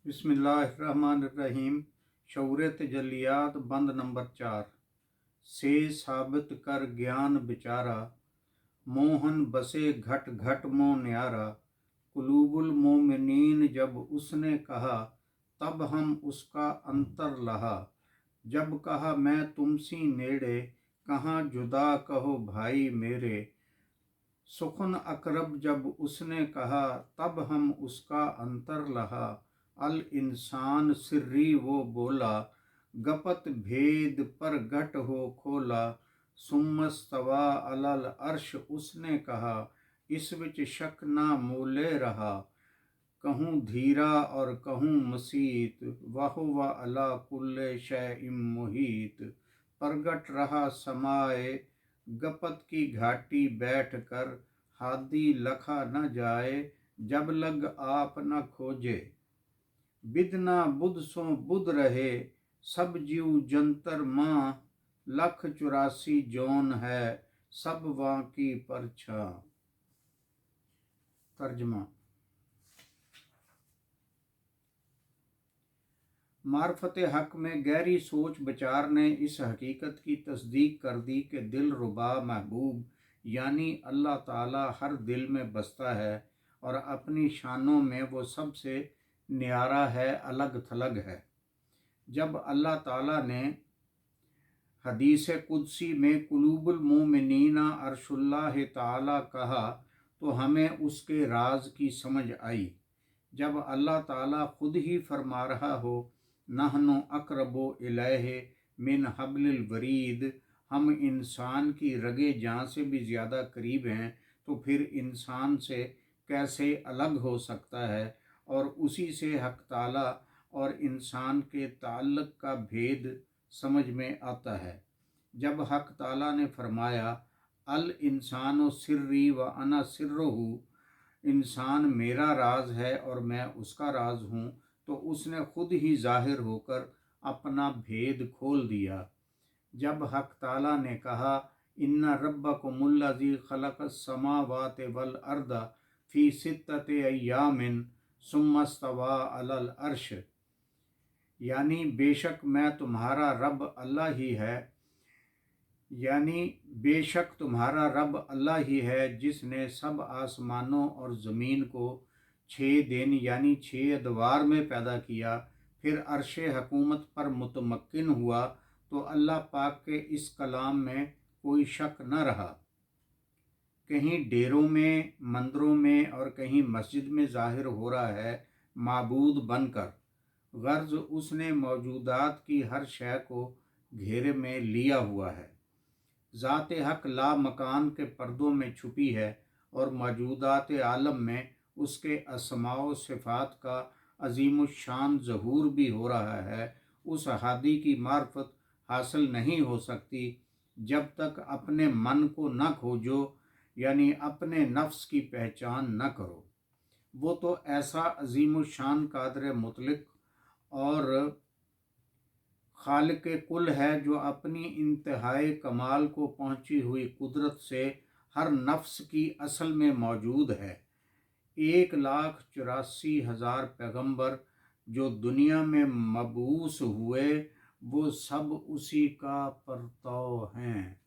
बिस्मिल्लाहिर्रहमानिर्रहीम। शऊर तजलियात बंद नंबर 4। से साबित कर ज्ञान बिचारा, मोहन बसे घट घट मोह न्यारा। कुलूबुल मोमिनीन जब उसने कहा, तब हम उसका अंतर लहा। जब कहा मैं तुमसी नेड़े, कहाँ जुदा कहो भाई मेरे। सुखन अकरब जब उसने कहा, तब हम उसका अंतर लहा। अल इंसान सिर्री वो बोला, गपत भेद पर घट हो खोला। सुम्मस्तवा अलल अर्श उसने कहा, इस विच शक ना मूले रहा। कहूँ धीरा और कहूँ मसीत, वहुवा अला कुल्ले शैइम मुहीत। प्रगट रहा समाए गपत की घाटी बैठ कर। हादी लखा न जाए, जब लग आप न खोजे। बिदना बुध सो बुध रहे, सब जीव जंतर माँ। 184 जौन है, सब वां की परछा। तर्जमा। मार्फत हक में गहरी सोच विचार ने इस हकीकत की तस्दीक कर दी कि दिल रुबा महबूब यानी अल्लाह ताला हर दिल में बसता है और अपनी शानों में वो सबसे न्यारा है, अलग थलग है। जब अल्लाह ताला ने हदीस कुदसी में कुलूबुल मोमिनीना अर्शुल्लाह ताला कहा तो हमें उसके राज की समझ आई। जब अल्लाह ताला खुद ही फरमा रहा हो, नहनु अक़रबु इलैहि मिन हब्लिल वरीद, हम इंसान की रगे जान से भी ज़्यादा करीब हैं, तो फिर इंसान से कैसे अलग हो सकता है। और उसी से हक ताला और इंसान के ताल्लुक़ का भेद समझ में आता है। जब हक ताला ने फरमाया, अल इंसानो सिर्री व अना सिर्रुहु, इंसान मेरा राज है और मैं उसका राज हूँ, तो उसने खुद ही जाहिर होकर अपना भेद खोल दिया। जब हक ताला ने कहा, इन्ना रब्बकुमुल्लज़ी खलक़स समावाति वल अर्दा फ़ी सित्तति अय्यामिन सुम्मस्तवा अलल अर्श, यानी बेशक मैं तुम्हारा रब अल्लाह ही है, यानी बेशक तुम्हारा रब अल्लाह ही है जिसने सब आसमानों और ज़मीन को 6 दिन यानी 6 अदवार में पैदा किया। फिर अर्श हकूमत पर मुतमक्किन हुआ तो अल्लाह पाक के इस कलाम में कोई शक न रहा। कहीं डेरों में, मंदिरों में और कहीं मस्जिद में जाहिर हो रहा है माबूद बनकर। गर्ज उसने मौजूदात की हर शय को घेरे में लिया हुआ है। ज़ात हक ला मकान के पर्दों में छुपी है और मौजूदात आलम में उसके अस्माओ सिफ़ात का अज़ीमुश्शान ज़हूर भी हो रहा है। उस हादी की मार्फत हासिल नहीं हो सकती जब तक अपने मन को न खोजो, यानी अपने नफ्स की पहचान न करो। वो तो ऐसा अज़ीमुश्शान कादर मुतलक और खालिक कुल है जो अपनी इंतहाई कमाल को पहुँची हुई कुदरत से हर नफ्स की असल में मौजूद है। 1,84,000 पैगंबर जो दुनिया में मबूस हुए, वो सब उसी का परताव हैं।